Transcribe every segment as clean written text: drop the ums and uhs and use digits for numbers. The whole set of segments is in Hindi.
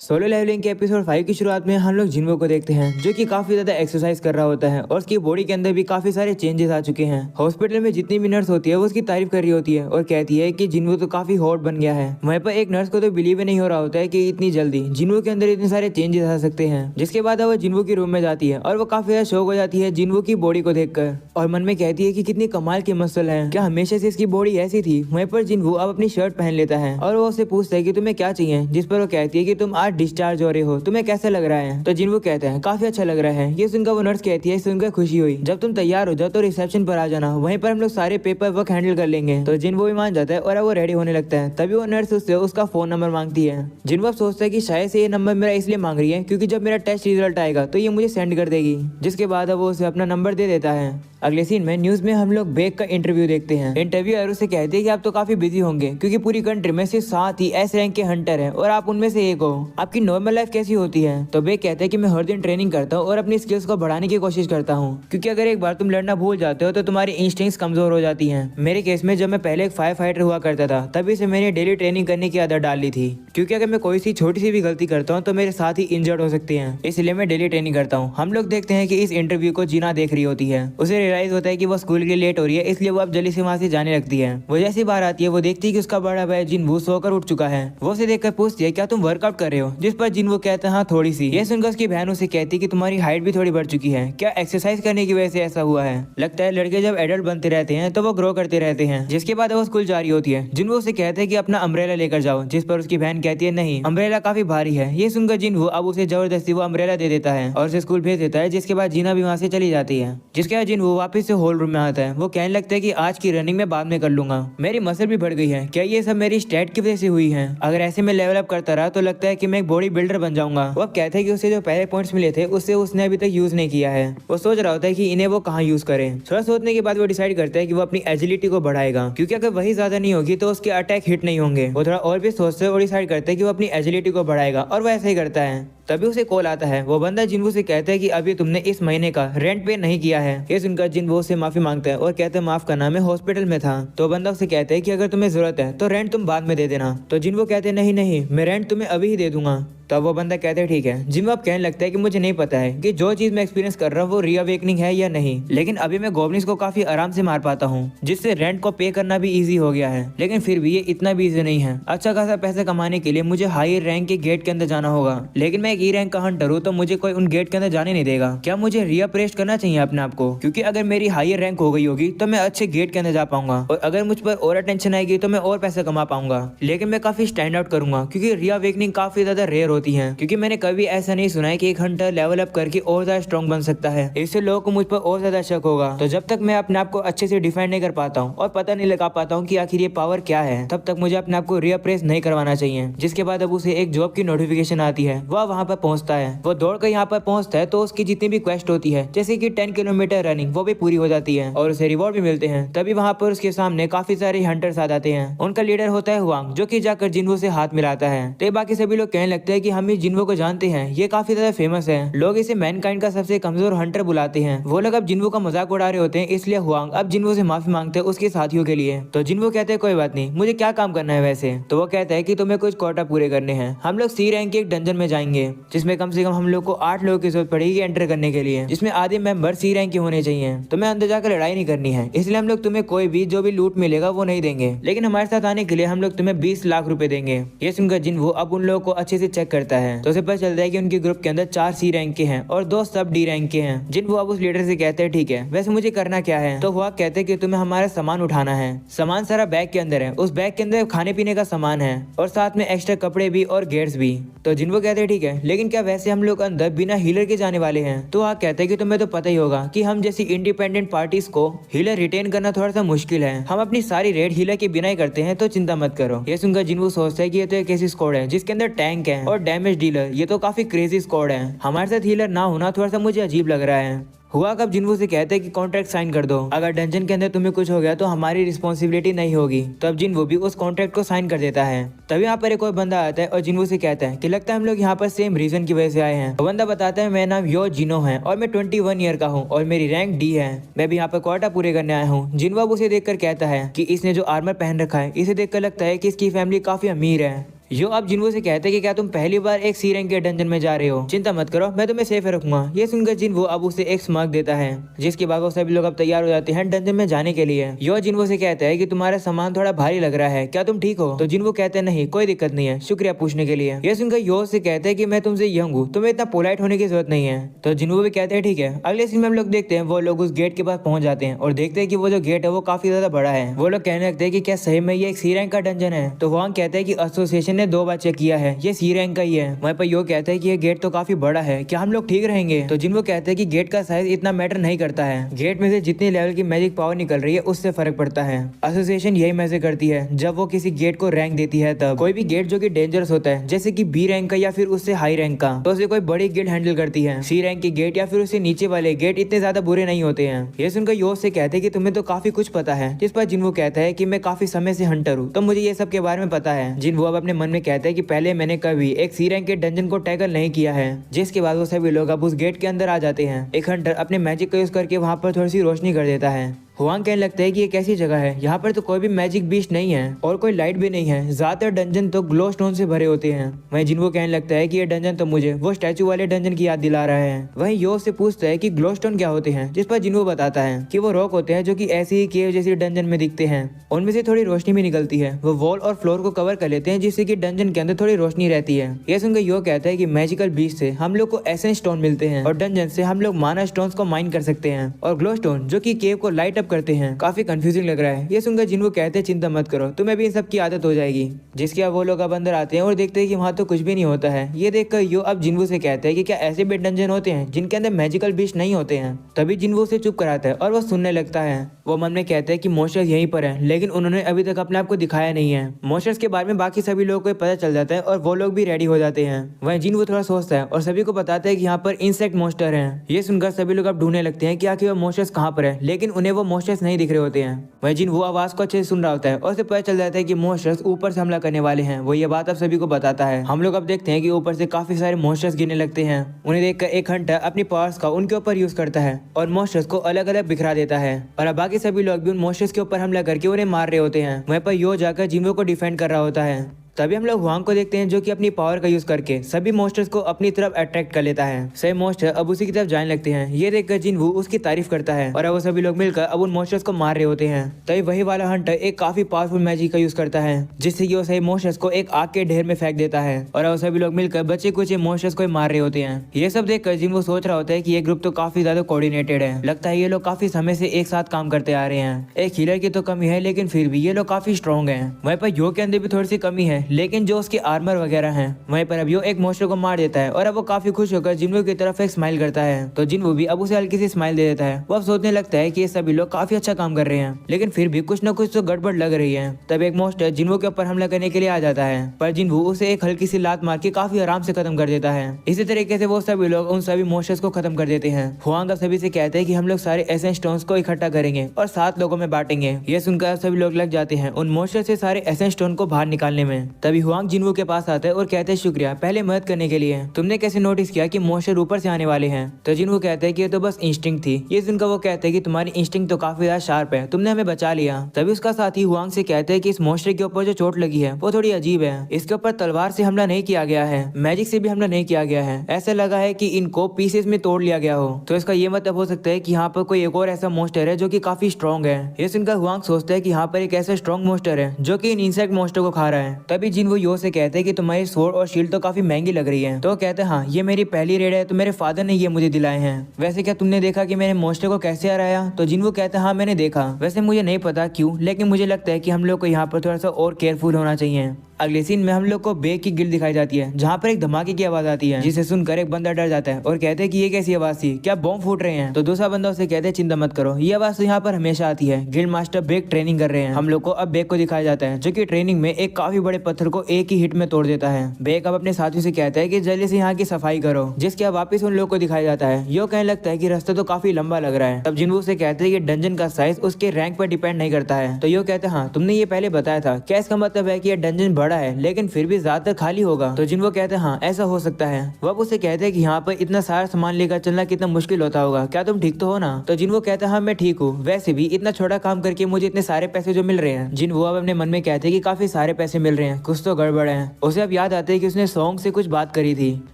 सोलो लेवलिंग के एपिसोड 5 की शुरुआत में हम लोग जिन्वो को देखते हैं जो कि काफी ज्यादा एक्सरसाइज कर रहा होता है और उसकी बॉडी के अंदर भी काफी सारे चेंजेस आ चुके हैं। हॉस्पिटल में जितनी भी नर्स होती है वो उसकी तारीफ कर रही होती है और कहती है कि जिन्वो तो काफी हॉट बन गया है। वहीं पर एक नर्स को तो बिलीव ही नहीं हो रहा होता है कि इतनी जल्दी जिन्वो के अंदर इतने सारे चेंजेस आ सकते हैं। जिसके बाद वो जिन्वो की रूम में जाती है और वो काफी ज्यादा शौक हो जाती है जिन्वो की बॉडी को देखकर और मन में कहती है कि कितनी कमाल की मसल है, क्या हमेशा से इसकी बॉडी ऐसी थी। वहीं पर जिन्वो अब अपनी शर्ट पहन लेता है और वो उससे पूछता है कि तुम्हें क्या चाहिए, जिस पर वो कहती है कि तुम आज डिस्चार्ज हो रहे हो, तुम्हें कैसा लग रहा है। तो जिन्वो कहता है काफी अच्छा लग रहा है। ये सुनकर वो नर्स कहती है सुनकर खुशी हुई, जब तुम तैयार हो जाओ तो रिसेप्शन पर आ जाना, वहीं पर हम लोग सारे पेपर वर्क हैंडल कर लेंगे। तो जिन्वो भी मान जाता है और वो रेडी होने लगता है। तभी वो नर्स उससे उसका फोन नंबर मांगती है। जिन्वो सोचता है कि शायद से ये नंबर मेरा इसलिए मांग रही है क्योंकि जब मेरा टेस्ट रिजल्ट आएगा तो ये मुझे सेंड कर देगी। जिसके बाद वो उसे अपना नंबर दे देता है। अगले सीन में न्यूज में हम लोग बेक का इंटरव्यू देखते हैं। इंटरव्यूअर उससे कहते हैं कि आप तो काफी बिजी होंगे क्योंकि पूरी कंट्री में सिर्फ 7 ही एस रैंक के हंटर हैं और आप उनमें से एक हो। आपकी नॉर्मल लाइफ कैसी होती है। तो बेक कहते हैं कि मैं हर दिन ट्रेनिंग करता हूँ और अपनी स्किल्स को बढ़ाने की कोशिश करता हूँ क्योंकि अगर एक बार तुम लड़ना भूल जाते हो तो तुम्हारी इंस्टिंक्ट्स कमजोर हो जाती हैं। मेरे केस में जब मैं पहले एक फायर फाइटर हुआ करता था तभी से मैंने डेली ट्रेनिंग करने की आदत डाल ली थी क्योंकि अगर मैं कोई सी छोटी सी भी गलती करता हूँ तो मेरे साथ ही इंजर्ड हो सकते हैं, इसलिए मैं डेली ट्रेनिंग करता हूँ। हम लोग देखते हैं कि इस इंटरव्यू को जीना देख रही होती है। उसे रियलाइज होता है कि वो स्कूल के लिए लेट हो रही है, इसलिए वो अब जल्दी से वहाँ से जाने लगती है। वो जैसी बाहर आती है वो देखती है कि उसका बड़ा भाई जिन्वो सोकर उठ चुका है। वो उसे देखकर पूछती है क्या तुम वर्कआउट कर रहे हो, जिस पर जिन्वो कहता है हाँ थोड़ी सी। ये सुनकर उसकी बहन उसे कहती है कि तुम्हारी हाइट भी थोड़ी बढ़ चुकी है, क्या एक्सरसाइज करने की वजह से ऐसा हुआ है। लगता है लड़के जब एडल्ट बनते रहते हैं तो वो ग्रो करते रहते हैं। जिसके बाद वो स्कूल जा रही होती है। जिन्वो उसे कहते हैं कि अपना अम्ब्रेला लेकर जाओ, जिस पर उसकी बहन कहती है नहीं अम्ब्रेला काफी भारी है। ये सुनकर जिन्वो अब उसे जबरदस्ती वो अम्ब्रेला दे देता है और उसे स्कूल भेज देता है। जिसके बाद जीना भी वहाँ से चली जाती है। जिसके बाद जिन्वो वापस से हॉल रूम में आता है। वो कहने लगता है कि आज की रनिंग मैं बाद में कर लूंगा, मेरी मसल भी बढ़ गई है, क्या ये सब मेरी स्टैट की वजह से हुई है। अगर ऐसे में लेवल अप करता रहा तो लगता है कि मैं एक बॉडी बिल्डर बन जाऊंगा। वो अब कहते हैं कि उसे जो पहले पॉइंट्स मिले थे उससे उसने अभी तक यूज नहीं किया है। वो सोच रहा होता है कि इन्हें वो कहाँ यूज करे। थोड़ा सोचने के बाद वो डिसाइड करता है कि वो अपनी एजिलिटी को बढ़ाएगा क्योंकि अगर वही ज्यादा नहीं होगी तो उसके अटैक हिट नहीं होंगे। वो थोड़ा और भी सोचते है और डिसाइड करता है कि वो अपनी एजिलिटी को बढ़ाएगा और वो ऐसा ही करता है। तभी उसे कॉल आता है। वो बंदा जिन्वो से कहता है कि अभी तुमने इस महीने का रेंट पे नहीं किया है। ये सुनकर जिन्वो से माफी मांगता है और कहता है माफ करना, मैं हॉस्पिटल में था। तो बंदा उसे कहता है कि अगर तुम्हें जरूरत है तो रेंट तुम बाद में दे देना। तो जिन्वो कहते हैं नहीं नहीं मैं रेंट तुम्हें अभी ही दे दूंगा। तब वो बंदा कहते हैं ठीक है। जिन्वो अब कहने लगता है कि मुझे नहीं पता है कि जो चीज मैं एक्सपीरियंस कर रहा हूँ वो रीअवेकनिंग है या नहीं, लेकिन अभी मैं गॉब्लिन्स को काफी आराम से मार पाता हूँ जिससे रेंट को पे करना भी इजी हो गया है, लेकिन फिर भी ये इतना भी इजी नहीं है। अच्छा खासा पैसा कमाने के लिए मुझे हाई रैंक के गेट के अंदर जाना होगा, लेकिन मैं एक ई रैंक का हंटर हूँ तो मुझे कोई उन गेट के अंदर जाने नहीं देगा। क्या मुझे रीअप्रेस्ट करना चाहिए अपने आप को, क्योंकि अगर मेरी हायर रैंक हो गई होगी तो मैं अच्छे गेट के अंदर जा पाऊंगा और अगर मुझ पर और अटेंशन आएगी तो मैं और पैसा कमा पाऊंगा, लेकिन मैं काफी स्टैंड आउट करूंगा क्योंकि रीअवेकनिंग काफी ज्यादा रेयर होती है। क्योंकि मैंने कभी ऐसा नहीं सुना है कि एक हंटर लेवल अप करके और ज्यादा स्ट्रॉन्ग बन सकता है, इससे लोगों को मुझ पर और ज्यादा शक होगा। तो जब तक मैं अपने आप को अच्छे से डिफाइन नहीं कर पाता हूँ और पता नहीं लगा पाता हूँ कि आखिर ये पावर क्या है, तब तक मुझे अपने आप को रीअप्रेस नहीं करवाना चाहिए। जिसके बाद अब उसे एक जॉब की नोटिफिकेशन आती है। वह वहाँ पर पहुंचता है। वो दौड़ कर यहाँ पर पहुंचता है तो उसकी जितनी भी क्वेस्ट होती है जैसे कि 10 किलोमीटर रनिंग वो भी पूरी हो जाती है और उसे रिवॉर्ड भी मिलते हैं। तभी वहाँ पर उसके सामने काफी सारे हंटर्स आ जाते हैं। उनका लीडर होता है हुआंग, जो कि जाकर जिन्वो से हाथ मिलाता है। तो बाकी सभी लोग कहने लगते हैं कि हम इस जिन्वो को जानते हैं, ये काफी ज्यादा फेमस है, लोग इसे मैनकाइंड का सबसे कमजोर हंटर बुलाते हैं। वो लोग अब जिन्वो का मजाक उड़ा रहे होते हैं, इसलिए हुआंग अब जिन्वो से माफी मांगते हैं उसके साथियों के लिए। तो जिन्वो कहते हैं कोई बात नहीं, मुझे क्या काम करना है वैसे। तो वो कहता है कि तुम्हें कुछ कोटा पूरे करने हैं। हम लोग सी रैंक के एक डंजन में जाएंगे जिसमें कम से कम हम लोग को 8 लोगों की जरूरत पड़ेगी एंटर करने के लिए, जिसमें आधे मेंबर सी रैंक के होने चाहिए। तुम्हें अंदर जाकर लड़ाई नहीं करनी है, इसलिए हम लोग तुम्हें कोई भी जो भी लूट मिलेगा वो नहीं देंगे, लेकिन हमारे साथ आने के लिए हम लोग तुम्हें 20 लाख रुपए देंगे। ये सुनकर जिन्वो अब उन लोगों को अच्छे से चेक करता है तो उसे पता चलता है कि उनके ग्रुप के अंदर 4 सी रैंक के हैं और 2 सब डी रैंक के हैं। जिन्वो अब उस लीडर से कहते हैं ठीक है वैसे मुझे करना क्या है। तो हुआ कहते हैं कि तुम्हें हमारा सामान उठाना है। सामान सारा बैग के अंदर है, उस बैग के अंदर खाने पीने का सामान है और साथ में एक्स्ट्रा कपड़े भी और गेट्स भी। तो जिन्वो कहते हैं ठीक है, लेकिन क्या वैसे हम लोग अंदर बिना हीलर के जाने वाले हैं। तो वह कहते हैं कि तुम्हें तो पता ही होगा कि हम जैसी इंडिपेंडेंट पार्टीज को हीलर रिटेन करना थोड़ा सा मुश्किल है, हम अपनी सारी रेड हीलर के बिना ही करते हैं, तो चिंता मत करो। ये सुनकर जिन्वो सोचता है कि ये तो एक ऐसी स्क्वाड है जिसके अंदर टैंक है और डैमेज डीलर, ये तो काफी क्रेजी स्क्वाड है, हमारे साथ हीलर ना होना थोड़ा सा मुझे अजीब लग रहा है। हुआ कब जिन्वो से कहते हैं कि कॉन्ट्रैक्ट साइन कर दो, अगर डंजन के अंदर तुम्हें कुछ हो गया तो हमारी रिस्पॉन्सिबिलिटी नहीं होगी। तब जिन्वो भी उस कॉन्ट्रैक्ट को साइन कर देता है। तभी यहाँ पर एक और बंदा आता है और जिन्वो से कहता है कि लगता है हम लोग यहाँ पर सेम रीजन की वजह से आए हैं। तो बंदा बताता है मेरा नाम यो जिनो है और मैं 21 ईयर का हूँ और मेरी रैंक डी है, मैं भी यहाँ पर क्वार्टर पूरे करने आया हूँ। जिन्वो उसे देखकर कहता है कि इसने जो आर्मर पहन रखा है इसे देखकर लगता है कि इसकी फैमिली काफी अमीर है। यो अब जिन्वो से कहते हैं कि क्या तुम पहली बार एक सी रैंक के डंजन में जा रहे हो, चिंता मत करो, मैं तुम्हें सेफ रखूंगा। ये सुनकर जिन्वो अब उसे एक स्मार्क देता है, जिसके बाद वो सभी लोग अब तैयार हो जाते हैं डंजन में जाने के लिए। यो जिन्वो से कहता है कि तुम्हारा सामान थोड़ा भारी लग रहा है, क्या तुम ठीक हो? तो जिन्वो कहते हैं नहीं, कोई दिक्कत नहीं है, शुक्रिया पूछने के लिए। ये सुनकर यो से कहते हैं कि मैं तुमसे यंग हूँ, तुम्हें इतना पोलाइट होने की जरूरत नहीं है। तो जिन्वो भी कहते हैं ठीक है। अगले सीन में हम लोग देखते हैं वो लोग उस गेट के पास पहुंच जाते हैं और देखते हैं कि वो जो गेट है वो काफी ज्यादा बड़ा है। वो लोग कहने लगते हैं कि क्या सही में ये एक सी रैंक का डंजन है? तो वांग कहते हैं कि एसोसिएशन ने 2 बार चेक किया है, ये सी रैंक का ही है। वहीं पर यो कहते हैं कि ये गेट तो काफी बड़ा है, क्या हम लोग ठीक रहेंगे? तो जिन्वो कहते हैं कि गेट का साइज इतना मैटर नहीं करता है, गेट में से जितनी लेवल की मैजिक पावर निकल रही है उससे फर्क पड़ता है। एसोसिएशन यही मैसेज करती है जब वो किसी गेट को रैंक देती है तब। कोई भी गेट जो कि डेंजरस होता है जैसे कि बी रैंक का या फिर उससे हाई रैंक का, तो उसे कोई बड़ी गिल्ड हैंडल करती है। सी रैंक के गेट या फिर उससे नीचे वाले गेट इतने ज्यादा बुरे नहीं होते हैं। ये सुनकर यो से कहते हैं कि तुम्हें तो काफी कुछ पता है, जिस पर जिन्वो कहता है कि मैं काफी समय से हंटर हूँ, तो मुझे ये सब के बारे में पता है। जिन्वो अब अपने मन में कहते हैं कि पहले मैंने कभी एक सी रैंक के डंजन को टैकल नहीं किया है। जिसके बाद वो सभी लोग अब उस गेट के अंदर आ जाते हैं। एक हंटर अपने मैजिक का यूज करके वहाँ पर थोड़ी सी रोशनी कर देता है। हुआंग कहने लगता है कि ये कैसी जगह है, यहाँ पर तो कोई भी मैजिक बीस्ट नहीं है और कोई लाइट भी नहीं है, ज्यादातर डंजन तो ग्लो स्टोन से भरे होते हैं। वहीं जिन्वो कहने लगता है कि ये डंजन तो मुझे वो स्टैचू वाले डंजन की याद दिला रहा है। वहीं यो से पूछता है कि ग्लो स्टोन क्या होते हैं, जिस पर जिन्वो बताता है कि वो रॉक होते हैं जो कि ऐसी ही केव जैसी डंजन में दिखते हैं, उनमें से थोड़ी रोशनी भी निकलती है, वो वॉल और फ्लोर को कवर कर लेते हैं जिससे कि डंजन के अंदर थोड़ी रोशनी रहती है। ये सुनकर यो कहता है कि मैजिकल बीस्ट से हम लोग को एसेंस स्टोन मिलते हैं और डंजन से हम लोग माना स्टोन्स को माइन कर सकते हैं, और ग्लो स्टोन जो कि केव को लाइट अप करते हैं। काफी कंफ्यूजिंग लग रहा है। ये सुनकर जिन्वो कहते हैं चिंता मत करो, तुम्हें भी इन सब की आदत हो जाएगी। जिसके अब वो लोग अब अंदर आते हैं और देखते हैं कि वहाँ तो कुछ भी नहीं होता है। ये देखकर यो अब जिन्वो से कहते हैं कि क्या ऐसे भी डंजन होते हैं जिनके अंदर मैजिकल बीस्ट नहीं होते हैं? तभी जिन्वो से चुप कराता है और वो सुनने लगता है। वो मन में कहते हैं कि मॉन्स्टर्स यहीं पर है, लेकिन उन्होंने अभी तक अपने आप को दिखाया नहीं है। मॉन्स्टर्स के बारे में बाकी सभी लोगों को पता चल जाता है और वो लोग भी रेडी हो जाते हैं। वहीं जिन्वो थोड़ा सोचता है और सभी को बताता है कि यहाँ पर इंसेक्ट मॉन्स्टर हैं। ये सुनकर सभी लोग अब ढूंढने लगते हैं कि आखिर वो मॉन्स्टर्स कहाँ पर है, लेकिन उन्हें वो मॉन्स्टर्स नहीं दिख रहे होते हैं। वहीं जिन्वो वो आवाज को अच्छे से सुन रहा होता है और उसे पता चल जाता है कि मॉन्स्टर्स ऊपर से हमला करने वाले हैं। वो ये बात अब सभी को बताता है। हम लोग अब देखते हैं कि ऊपर से काफी सारे मॉन्स्टर्स गिरने लगते हैं। उन्हें देखकर एक हंटर अपनी पावर्स का उनके ऊपर यूज करता है और मॉन्स्टर्स को अलग अलग बिखरा देता है, और अब बाकी सभी लोग भी उन मॉन्स्टर्स के ऊपर हमला करके उन्हें मार रहे होते हैं। वहीं पर यो जाकर जिन्वो को डिफेंड कर रहा होता है। तभी हम लोग हुआंग को देखते हैं जो कि अपनी पावर का यूज करके सभी मॉन्स्टर्स को अपनी तरफ अट्रैक्ट कर लेता है। सभी मॉन्स्टर अब उसी की तरफ जाने लगते हैं। ये देखकर जिन्वो उसकी तारीफ करता है और अब वो सभी लोग मिलकर अब उन मॉन्स्टर्स को मार रहे होते हैं। तभी वही वाला हंटर एक काफी पावरफुल मैजिक का यूज करता है, जिससे कि वो सही मॉन्स्टर्स को एक आग के ढेर में फेंक देता है और अब सभी लोग मिलकर बचे कुछ मॉन्स्टर्स को मार रहे होते हैं। ये सब देखकर जिन्वो सोच रहा होता है कि ये ग्रुप तो काफी ज्यादा कोऑर्डिनेटेड है, लगता है ये लोग काफी समय से एक साथ काम करते आ रहे हैं। एक हीलर की तो कमी है, लेकिन फिर भी ये लोग काफी स्ट्रॉन्ग है। वहीं पर यो के अंदर भी थोड़ी सी कमी है, लेकिन जो उसके आर्मर वगैरह हैं। वहीं पर अब यो एक मॉन्स्टर को मार देता है और अब वो काफी खुश होकर जिन्वो की तरफ एक स्माइल करता है। तो जिन्वो भी अब उसे हल्की सी स्माइल दे देता है। वो अब सोचने लगता है कि ये सभी लोग काफी अच्छा काम कर रहे हैं, लेकिन फिर भी कुछ न कुछ तो गड़बड़ लग रही है। तब एक मॉन्स्टर जिन्वो के ऊपर हमला करने के लिए आ जाता है, पर जिन्वो उसे एक हल्की सी लात मार के काफी आराम से खत्म कर देता है। इसी तरीके से वो सभी लोग उन सभी मॉन्स्टर्स को खत्म कर देते हैं। हुआंग सभी से कहते हैं कि हम लोग सारे एसेंस स्टोन्स को इकट्ठा करेंगे और 7 लोगों में बांटेंगे। ये सुनकर सभी लोग लग जाते हैं उन मॉन्स्टर से सारे एसेंस स्टोन को बाहर निकालने में। तभी हुआंग जिन्वो के पास आता है और कहते हैं शुक्रिया पहले मदद करने के लिए, तुमने कैसे नोटिस किया कि मॉन्स्टर ऊपर से आने वाले हैं? तो जिन्वो कहते हैं कि ये तो बस इंस्टिंक्ट थी। ये सुनकर वो कहते हैं कि तुम्हारी इंस्टिंक्ट तो काफी ज्यादा शार्प है, तुमने हमें बचा लिया। तभी उसका साथी हुआंग से कहते हैं कि इस मॉन्स्टर के ऊपर जो चोट लगी है वो थोड़ी अजीब है। इसके ऊपर तलवार से हमला नहीं किया गया है, मैजिक से भी हमला नहीं किया गया है, ऐसा लगा है कि इनको पीसेस में तोड़ लिया गया हो। तो इसका ये मतलब हो सकता है कि यहाँ पर कोई एक और ऐसा मॉन्स्टर है जो कि काफी स्ट्रॉन्ग है। ये सुनकर हुआंग सोचता है कि यहाँ पर एक ऐसा स्ट्रॉन्ग मॉन्स्टर है जो कि इन इंसेक्ट मॉन्स्टर को खा रहा है। तभी जिन्वो यो से कहते हैं कि तुम्हारी स्वॉर्ड और शील्ड तो काफी महंगी लग रही है। तो कहते हैं हाँ ये मेरी पहली रेड है, तो मेरे फादर ने ये मुझे दिलाए हैं। वैसे क्या तुमने देखा कि मैंने मॉन्स्टर को कैसे हराया? तो जिन्वो कहते हैं हाँ मैंने देखा, वैसे मुझे नहीं पता क्यों, लेकिन मुझे लगता है कि हम लोग को यहाँ पर थोड़ा सा और केयरफुल होना चाहिए। अगले सीन में हम लोग को बे की गिल्ड दिखाई जाती है, जहाँ पर एक धमाके की आवाज आती है, जिसे सुनकर एक बंदा डर जाता है और कहते हैं कि ये कैसी आवाज थी, क्या बॉम्ब फूट रहे हैं? तो दूसरा बंदा उसे कहते हैं चिंता मत करो, ये आवाज तो यहाँ पर हमेशा आती है, गिल्ड मास्टर बेक ट्रेनिंग कर रहे हैं। हम लोग को अब बेक को दिखाया जाता है जो कि ट्रेनिंग में एक काफी बड़े पत्थर को एक ही हिट में तोड़ देता है। बेक अब अपने साथियों से कहता है कि जल्दी से यहाँ की सफाई करो, जिसके अब वापिस उन लोग को दिखाया जाता है। यो कहने लगता है कि रास्ता तो काफी लंबा लग रहा है। तब जिन्वो से कहते हैं कि डंजन का साइज उसके रैंक पर डिपेंड नहीं करता है। तो यो कहते हैं हाँ तुमने ये पहले बताया था, क्या इसका मतलब है कि ये डंजन बड़ा बड़ा है लेकिन फिर भी ज्यादातर खाली होगा। तो जिन वो कहते हैं हाँ ऐसा हो सकता है। वो अब उससे कहते हैं कि यहाँ पर इतना सारा सामान लेकर चलना कितना मुश्किल होता होगा, क्या तुम ठीक तो हो ना। तो जिन वो कहता है हाँ मैं ठीक हूँ, वैसे भी इतना छोटा काम करके मुझे इतने सारे पैसे जो मिल रहे हैं। जिन वो अब अपने मन में कहते हैं कि काफी सारे पैसे मिल रहे हैं, कुछ तो गड़बड़ है। उसे अब याद आता है कि उसने सॉन्ग से कुछ बात करी थी।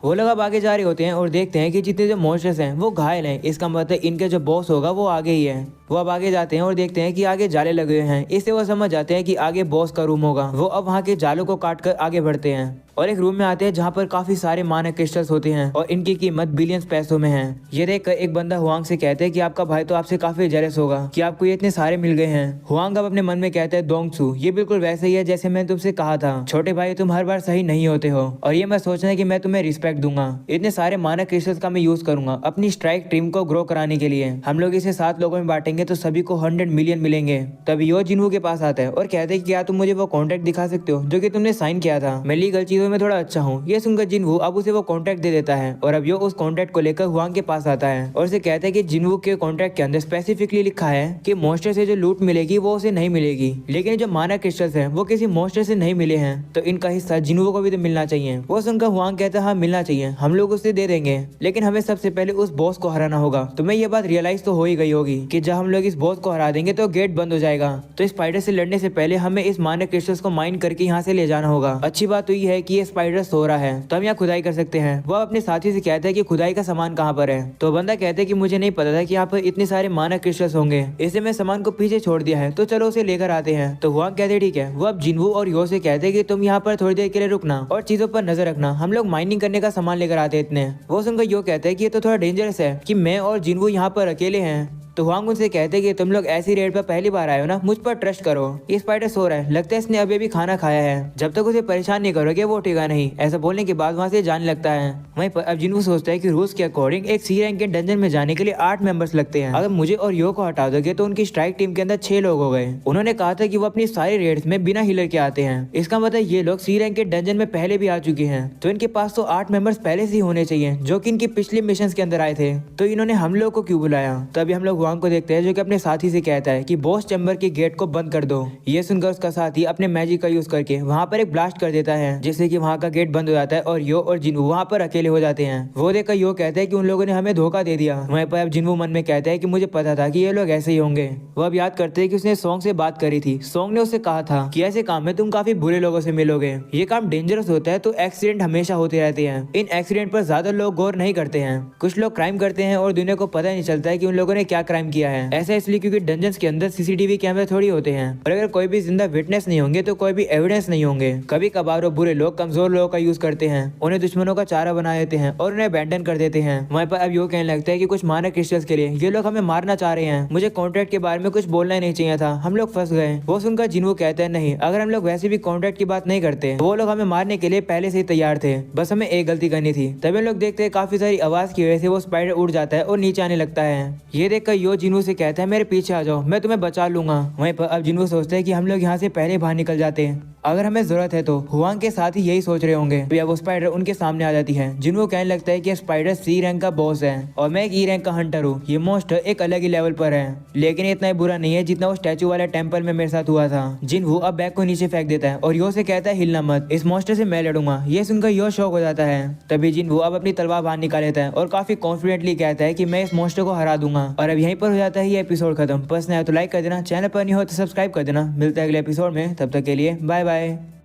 वो लोग अब आगे जा रहे होते हैं और देखते हैं कि जितने जो मॉन्स्टर्स हैं वो घायल हैं, इसका मतलब इनके जो बॉस होगा वो आगे ही है। वो अब आगे जाते हैं और देखते हैं कि आगे जाले लगे हुए हैं, इससे वो समझ जाते हैं कि आगे बॉस का रूम होगा। वो अब वहाँ के जालों को काट कर आगे बढ़ते हैं और एक रूम में आते हैं जहाँ पर काफी सारे मानक क्रिस्टल्स होते हैं और इनकी कीमत बिलियंस पैसों में है। ये देखकर एक बंदा हुआंग से कहते हैं कि आपका भाई तो आपसे काफी जेलस होगा कि आपको ये इतने सारे मिल गए हैं। हुआंग अब अपने मन में कहता है दोंगसू ये बिल्कुल वैसे ही है जैसे मैंने तुमसे कहा था, छोटे भाई तुम हर बार सही नहीं होते हो और ये मैं सोचना है कि मैं तुम्हें रिस्पेक्ट दूंगा। इतने सारे मानक क्रिस्टल्स का मैं यूज करूंगा अपनी स्ट्राइक टीम को ग्रो कराने के लिए। हम लोग इसे 7 लोगों में बांटेंगे तो सभी को 100 मिलियन मिलेंगे। तब यो जिनवू के पास आता है और कहते हैं कि क्या तुम मुझे वो कॉन्ट्रैक्ट दिखा सकते हो जो कि तुमने साइन किया था, मैं लीगल चीजों में थोड़ा अच्छा हूँ। ये सुनकर जिनवू अब उसे वो कॉन्ट्रैक्ट दे देता है और अब यो उस कॉन्ट्रैक्ट को लेकर हुआंग के पास आता है और उसे कहता है कि जिनवू के कॉन्ट्रैक्ट के अंदर स्पेसिफिकली लिखा है कि मॉन्स्टर से जो लूट मिलेगी वो उसे नहीं मिलेगी, लेकिन जो मानक क्रिस्टल्स हैं वो किसी मॉन्स्टर से नहीं मिले हैं तो इनका हिस्सा जिनवू को भी तो मिलना चाहिए। वो सुनकर हुआंग कहता है हाँ मिलना चाहिए, हम लोग उसे दे देंगे, लेकिन हमें सबसे पहले उस बॉस को हराना होगा। तुम्हें ये बात रियलाइज तो हो ही गई होगी कि जब हम लोग इस बॉस को हरा देंगे तो गेट बंद हो जाएगा, तो स्पाइडर से लड़ने से पहले हमें इस मानक क्रिस्टल्स को माइन करके यहाँ से ले जाना होगा। अच्छी बात तो ये है कि ये स्पाइडर सो रहा है तो हम यहाँ खुदाई कर सकते हैं। वो अपने साथी से कहता है कि खुदाई का सामान कहाँ पर है, तो बंदा कहता है कि मुझे नहीं पता था कि यहाँ पर इतने सारे मानक क्रिस्टल्स होंगे, इसलिए मैं सामान को पीछे छोड़ दिया है, तो चलो उसे लेकर आते हैं। तो हुआंग कहते हैं ठीक है। वो अब जिनवू और यो से कहते हैं कि तुम यहाँ पर थोड़ी देर के लिए रुकना और चीजों पर नजर रखना, हम लोग माइनिंग करने का सामान लेकर आते हैं इतने। वो सुनकर यो कहते हैं कि ये तो थोड़ा डेंजरस है कि मैं और जिनवू यहाँ पर अकेले हैं। तो हुआंग उनसे कहते हैं कि तुम लोग ऐसी रेड पर पहली बार आए हो ना, मुझ पर ट्रस्ट करो। ये स्पाइडर सो रहा है, लगता है इसने अभी भी खाना खाया है, जब तक उसे परेशान नहीं करोगे वो उठेगा नहीं। ऐसा बोलने के बाद वहाँ से जाने लगता है। वहीं पर अब जिनवू सोचता है कि रूल्स के अकॉर्डिंग एक सी रैंक के डंजन में जाने के लिए 8 मेंबर्स लगते हैं, अगर मुझे और यो को हटा दोगे तो उनकी स्ट्राइक टीम के अंदर 6 लोग हो गए। उन्होंने कहा था कि वो अपनी सारी रेड्स में बिना हीलर के आते हैं, इसका मतलब ये लोग सी रैंक के डंजन में पहले भी आ चुके हैं, तो इनके पास तो 8 मेंबर्स पहले से ही होने चाहिए जो कि इनकी पिछले मिशन के अंदर आए थे, तो इन्होंने हम लोग को क्यों बुलाया। तभी हम लोग हुआंग को देखते हैं जो कि अपने साथी से कहता है कि बॉस चैम्बर के गेट को बंद कर दो। ये सुनकर उसका साथी अपने मैजिक का यूज करके वहाँ पर एक ब्लास्ट कर देता है जिससे कि वहाँ का गेट बंद हो जाता है और यो और जिनवू वहाँ पर अकेले हो जाते हैं। वो देखकर यो कहता है कि उन लोगों ने हमें धोखा दे दिया। वहीं पर अब जिनवू मन में कहता है कि मुझे पता था कि ये लोग ऐसे ही होंगे। वो अब याद करते हैं कि उसने सॉन्ग से बात करी थी, सॉन्ग ने उससे कहा था कि ऐसे काम में तुम काफी बुरे लोगों से मिलोगे, ये काम डेंजरस होता है, तो एक्सीडेंट हमेशा होते रहते हैं। इन एक्सीडेंट पर ज्यादा लोग गौर नहीं करते हैं, कुछ लोग क्राइम करते हैं और दुनिया को पता नहीं चलता है कि उन लोगों ने क्या क्राइम किया है। ऐसा इसलिए क्योंकि डंजन्स के अंदर सीसीटीवी कैमरे थोड़ी होते हैं और अगर कोई भी जिंदा विटनेस नहीं होंगे तो कोई भी एविडेंस नहीं होंगे। कभी कभार वो बुरे लोग कमजोर लोगों का यूज करते हैं, उन्हें दुश्मनों का चारा बना देते हैं और उन्हें अबैंडन कर देते हैं। वहीं पर अब यो कहने लगता है कि कुछ मानक क्रिस्टल्स के लिए ये लोग हमें मारना चाह रहे हैं, मुझे कॉन्ट्रैक्ट के बारे में कुछ बोलना ही नहीं चाहिए था, हम लोग फंस गए। वो सुनकर जिनवू कहते हैं नहीं, अगर हम लोग वैसे भी कॉन्ट्रैक्ट की बात नहीं करते वो लोग हमें मारने के लिए पहले से ही तैयार थे, बस हमें एक गलती करनी थी। तभी हम लोग देखते हैं काफी सारी आवाज की वजह से वो स्पाइडर उड़ जाता है और नीचे आने लगता है। ये देखकर यो जिनवू से कहता है मेरे पीछे आ जाओ, मैं तुम्हें बचा लूंगा। वहीं पर अब जिनवू सोचते हैं कि हम लोग यहाँ से पहले बाहर निकल जाते हैं, अगर हमें जरूरत है तो। हुआंग के साथ ही यही सोच रहे होंगे। तो वो स्पाइडर उनके सामने आ जाती है। जिनवू कहने लगता है कि स्पाइडर सी रैंक का बॉस है और मैं एक ई रैंक का हंटर हूँ, ये मॉन्स्टर एक अलग ही लेवल पर है, लेकिन इतना ही बुरा नहीं है जितना वो स्टैचू वाले टेंपल में मेरे साथ हुआ था। जिनवू अब बैग को नीचे फेंक देता है और यो से कहता है हिलना मत, इस मॉन्स्टर से मैं लड़ूंगा। ये सुनकर यो शौक हो जाता है। तभी जिनवू अब अपनी तलवार बाहर निकाल लेता है और काफी कॉन्फिडेंटली कहता है कि मैं इस मॉन्स्टर को हरा दूंगा। और अब यहीं पर हो जाता है ये एपिसोड खत्म। पसंद आया तो लाइक कर देना, चैनल पर नहीं हो तो सब्सक्राइब कर देना। मिलता है अगले एपिसोड में, तब तक के लिए बाय बाय।